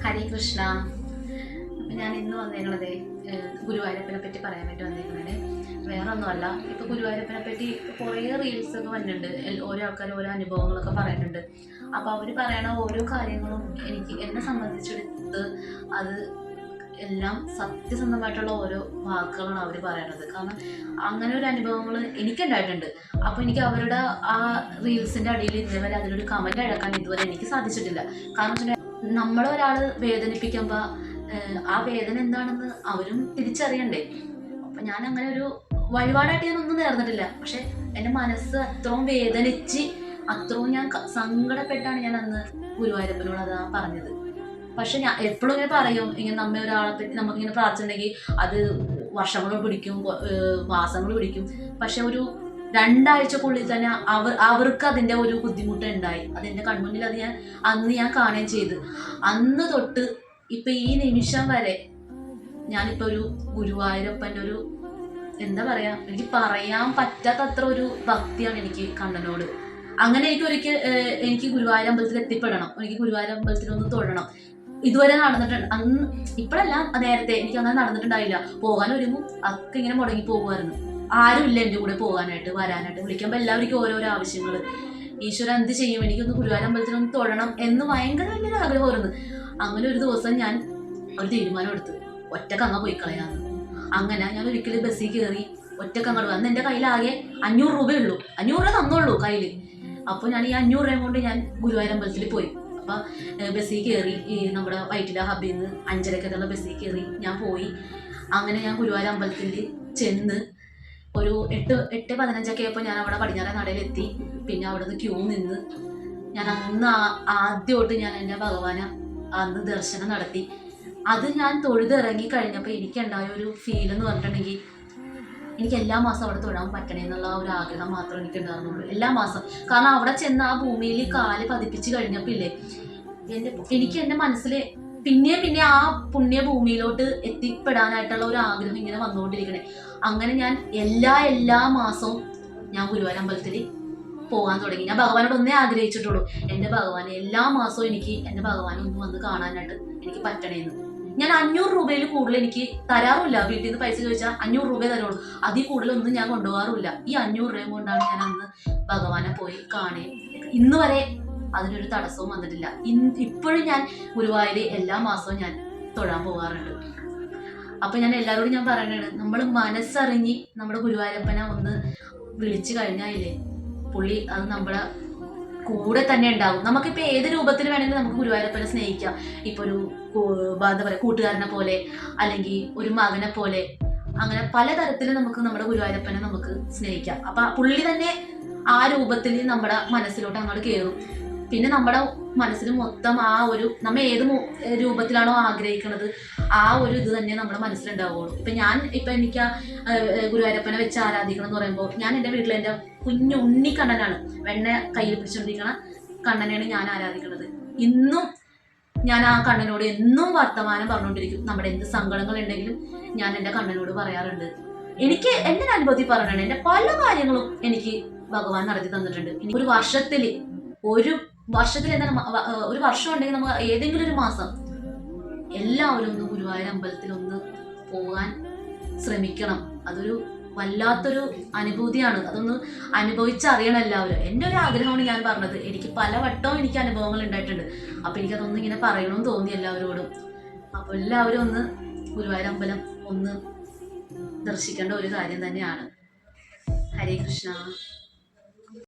ഹരേ കൃഷ്ണ. അപ്പം ഞാൻ ഇന്ന് വന്നേക്കണത് ഗുരുവായൂരപ്പനെ പറ്റി പറയാൻ വേണ്ടി വന്നേക്കണേ. വേറെ ഒന്നുമല്ല, ഇപ്പോൾ ഗുരുവായൂരപ്പനെ പറ്റി കുറേ റീൽസൊക്കെ വന്നിട്ടുണ്ട്. ഓരോ ആൾക്കാർ ഓരോ അനുഭവങ്ങളൊക്കെ പറയുന്നുണ്ട്. അപ്പോൾ അവർ പറയണ ഓരോ കാര്യങ്ങളും എന്നെ സംബന്ധിച്ചെടുത്ത് അത് എല്ലാം സത്യസന്ധമായിട്ടുള്ള ഓരോ വാക്കുകളാണ് അവർ പറയണത്. കാരണം അങ്ങനെ ഒരു അനുഭവങ്ങൾ എനിക്കുണ്ടായിട്ടുണ്ട്. അപ്പോൾ എനിക്ക് അവരുടെ ആ റീൽസിൻ്റെ അടിയിൽ ഇതേവരെ അതിലൊരു കമൻറ്റ് അഴക്കാൻ ഇതുവരെ എനിക്ക് സാധിച്ചിട്ടില്ല. കാരണം വെച്ചിട്ടുണ്ടെങ്കിൽ നമ്മളൊരാൾ വേദനിപ്പിക്കുമ്പോൾ ആ വേദന എന്താണെന്ന് അവരും തിരിച്ചറിയണ്ടേ. അപ്പം ഞാൻ അങ്ങനെ ഒരു വഴിപാടായിട്ട് ഞാനൊന്നും നേർന്നിട്ടില്ല. പക്ഷെ എൻ്റെ മനസ്സ് അത്രയും വേദനിച്ച് അത്രയും ഞാൻ സങ്കടപ്പെട്ടാണ് ഞാൻ അന്ന് ഗുരുവായൂരപ്പനോട് അതാ പറഞ്ഞത്. പക്ഷെ ഞാൻ എപ്പോഴും ഇങ്ങനെ പറയും, ഇങ്ങനെ നമ്മെ ഒരാളെ പറ്റി നമുക്കിങ്ങനെ പ്രാർത്ഥിച്ചിട്ടുണ്ടെങ്കിൽ അത് വർഷങ്ങൾ പിടിക്കും, മാസങ്ങൾ പിടിക്കും. പക്ഷെ ഒരു 2 ആഴ്ചക്കുള്ളിൽ തന്നെ അവർക്ക് അതിൻ്റെ ഒരു ബുദ്ധിമുട്ട് ഉണ്ടായി. അതെൻ്റെ കൺമുന്നിൽ അത് അന്ന് ഞാൻ കാണുകയും ചെയ്തു. അന്ന് തൊട്ട് ഇപ്പം ഈ നിമിഷം വരെ ഞാനിപ്പോൾ ഒരു ഗുരുവായൂരപ്പൻ്റെ ഒരു എന്താ പറയുക, എനിക്ക് പറയാൻ പറ്റാത്തത്ര ഒരു ഭക്തിയാണ് എനിക്ക് കണ്ണനോട്. അങ്ങനെ എനിക്ക് ഗുരുവായൂർ അമ്പലത്തിൽ എത്തിപ്പെടണം, എനിക്ക് ഗുരുവായൂർ അമ്പലത്തിൽ ഒന്ന് തൊഴണം. ഇതുവരെ നടന്നിട്ടുണ്ട്. അന്ന് ഇപ്പോഴല്ല, നേരത്തെ എനിക്ക് അങ്ങനെ നടന്നിട്ടുണ്ടായില്ല. പോകാൻ ഒരുങ്ങും അതൊക്കെ ഇങ്ങനെ മുടങ്ങി പോകുമായിരുന്നു. ആരും ഇല്ല എൻ്റെ കൂടെ പോകാനായിട്ട്, വരാനായിട്ട്. വിളിക്കുമ്പോൾ എല്ലാവർക്കും ഓരോരോ ആവശ്യങ്ങൾ. ഈശ്വരൻ എന്ത് ചെയ്യും, എനിക്കൊന്ന് ഗുരുവായൂർ അമ്പലത്തിലൊന്ന് തൊഴണം എന്ന് ഭയങ്കര വലിയൊരു ആഗ്രഹമായിരുന്നു. അങ്ങനെ ഒരു ദിവസം ഞാൻ ഒരു തീരുമാനം എടുത്ത് ഒറ്റക്കങ്ങ പോയി കളയാന്ന്. അങ്ങനെ ഞാൻ ഒരിക്കലും ബസ്സിൽ കയറി ഒറ്റക്കങ്ങോട്ട് വന്ന് എൻ്റെ കയ്യിലാകെ 500 രൂപയുള്ളൂ. 500 രൂപ തന്നോളൂ കയ്യിൽ. അപ്പോൾ ഞാൻ ഈ 500 രൂപയും കൊണ്ട് ഞാൻ ഗുരുവായൂർ അമ്പലത്തിൽ പോയി. അപ്പം ബസ്സിൽ കയറി, ഈ നമ്മുടെ വൈറ്റില ഹബ്ബിൽ നിന്ന് 5:30 ബസ്സിൽ കയറി ഞാൻ പോയി. അങ്ങനെ ഞാൻ ഗുരുവായൂർ അമ്പലത്തിൽ ചെന്ന് ഒരു 8:15 ആയപ്പോൾ ഞാൻ അവിടെ പടിഞ്ഞാറേ നടയിലെത്തി. പിന്നെ അവിടെ നിന്ന് ക്യൂ നിന്ന് ഞാൻ അന്ന് ആദ്യമായിട്ട് ഞാൻ എൻ്റെ ഭഗവാനെ അന്ന് ദർശനം നടത്തി. അത് ഞാൻ തൊഴുതിറങ്ങി കഴിഞ്ഞപ്പോൾ എനിക്കുണ്ടായ ഒരു ഫീൽ എന്ന് പറഞ്ഞിട്ടുണ്ടെങ്കിൽ, എനിക്ക് എല്ലാ മാസം അവിടെ തൊഴാൻ പറ്റണേ എന്നുള്ള ഒരു ആഗ്രഹം മാത്രം എനിക്ക് ഉണ്ടായിരുന്നുള്ളൂ, എല്ലാ മാസം. കാരണം അവിടെ ചെന്ന് ആ ഭൂമിയിൽ കാല് പതിപ്പിച്ച് കഴിഞ്ഞപ്പോൾ ഇല്ലേ, എനിക്ക് എൻ്റെ മനസ്സിൽ പിന്നെ ആ പുണ്യ ഭൂമിയിലോട്ട് എത്തിപ്പെടാനായിട്ടുള്ള ഒരു ആഗ്രഹം ഇങ്ങനെ വന്നുകൊണ്ടിരിക്കണേ. അങ്ങനെ ഞാൻ എല്ലാ മാസവും ഞാൻ ഗുരുവായൂർ അമ്പലത്തിൽ പോകാൻ തുടങ്ങി. ഞാൻ ഭഗവാനോട് ഒന്നേ ആഗ്രഹിച്ചിട്ടുള്ളൂ, എൻ്റെ ഭഗവാനെ എല്ലാ മാസവും എനിക്ക് എൻ്റെ ഭഗവാനെ ഒന്ന് വന്ന് കാണാനായിട്ട് എനിക്ക് പറ്റണേന്ന്. ഞാൻ 500 രൂപയിൽ കൂടുതൽ എനിക്ക് തരാറുമില്ല. വീട്ടിൽ നിന്ന് പൈസ ചോദിച്ചാൽ 500 രൂപയെ തരുള്ളൂ. അതിൽ കൂടുതലൊന്നും ഞാൻ കൊണ്ടുപോകാറുമില്ല. ഈ 500 രൂപയും കൊണ്ടാണ് ഞാൻ അന്ന് ഭഗവാനെ പോയി കാണുകയും ഇന്ന് വരെ അതിനൊരു തടസ്സവും വന്നിട്ടില്ല. ഇപ്പോഴും ഞാൻ ഗുരുവായൂർ എല്ലാ മാസവും ഞാൻ തൊഴാൻ പോകാറുണ്ട്. അപ്പം ഞാൻ എല്ലാവരോടും ഞാൻ പറയണതാണ്, നമ്മൾ മനസ്സറിഞ്ഞ് നമ്മുടെ ഗുരുവായൂരപ്പനെ ഒന്ന് വിളിച്ചു കഴിഞ്ഞാലേ പുള്ളി അത് നമ്മുടെ കൂടെ തന്നെ ഉണ്ടാവും. നമുക്കിപ്പോൾ ഏത് രൂപത്തിൽ വേണമെങ്കിലും നമുക്ക് ഗുരുവായൂരപ്പനെ സ്നേഹിക്കാം. ഇപ്പോൾ ഒരു എന്താ പറയുക, കൂട്ടുകാരനെ പോലെ, അല്ലെങ്കിൽ ഒരു മകനെ പോലെ, അങ്ങനെ പലതരത്തിലും നമുക്ക് നമ്മുടെ ഗുരുവായൂരപ്പനെ നമുക്ക് സ്നേഹിക്കാം. അപ്പം പുള്ളി തന്നെ ആ രൂപത്തിൽ നമ്മുടെ മനസ്സിലോട്ട് അങ്ങോട്ട് കയറും. പിന്നെ നമ്മുടെ മനസ്സിൽ മൊത്തം ആ ഒരു നമ്മൾ ഏത് രൂപത്തിലാണോ ആഗ്രഹിക്കുന്നത് ആ ഒരു ഇത് തന്നെ നമ്മുടെ മനസ്സിലുണ്ടാവുള്ളൂ. ഇപ്പം എനിക്ക് ആ ഗുരുവായൂരപ്പനെ വെച്ച് ആരാധിക്കണം എന്ന് പറയുമ്പോൾ, ഞാൻ എൻ്റെ വീട്ടിൽ എൻ്റെ കുഞ്ഞു ഉണ്ണിക്കണ്ണനാണ്, വെണ്ണ കയ്യിൽ പിടിച്ചുകൊണ്ടിരിക്കണ കണ്ണനെയാണ് ഞാൻ ആരാധിക്കുന്നത്. ഇന്നും ഞാൻ ആ കണ്ണനോട് എന്നും വർത്തമാനം പറഞ്ഞുകൊണ്ടിരിക്കും. നമ്മുടെ എന്ത് സങ്കടങ്ങൾ ഉണ്ടെങ്കിലും ഞാൻ എൻ്റെ കണ്ണനോട് പറയാറുണ്ട്. എനിക്ക് എൻ്റെ അനുഭവത്തിൽ പറയണേ, എൻ്റെ പല കാര്യങ്ങളും എനിക്ക് ഭഗവാൻ നടത്തി തന്നിട്ടുണ്ട്. ഇനി ഒരു വർഷത്തിൽ എന്താണ്, ഒരു വർഷം ഉണ്ടെങ്കിൽ നമുക്ക് ഏതെങ്കിലും ഒരു മാസം എല്ലാവരും ഒന്ന് ഗുരുവായൂർ അമ്പലത്തിൽ ഒന്ന് പോകാൻ ശ്രമിക്കണം. അതൊരു വല്ലാത്തൊരു അനുഭൂതിയാണ്. അതൊന്ന് അനുഭവിച്ചറിയണം എല്ലാവരും. എൻ്റെ ഒരു ആഗ്രഹമാണ് ഞാൻ പറഞ്ഞത്. എനിക്ക് പലവട്ടവും എനിക്ക് അനുഭവങ്ങൾ ഉണ്ടായിട്ടുണ്ട്. അപ്പം എനിക്കതൊന്നും ഇങ്ങനെ പറയണമെന്ന് തോന്നി എല്ലാവരോടും. അപ്പോൾ എല്ലാവരും ഒന്ന് ഗുരുവായൂർ അമ്പലം ഒന്ന് ദർശിക്കേണ്ട ഒരു കാര്യം തന്നെയാണ്. ഹരേ കൃഷ്ണ.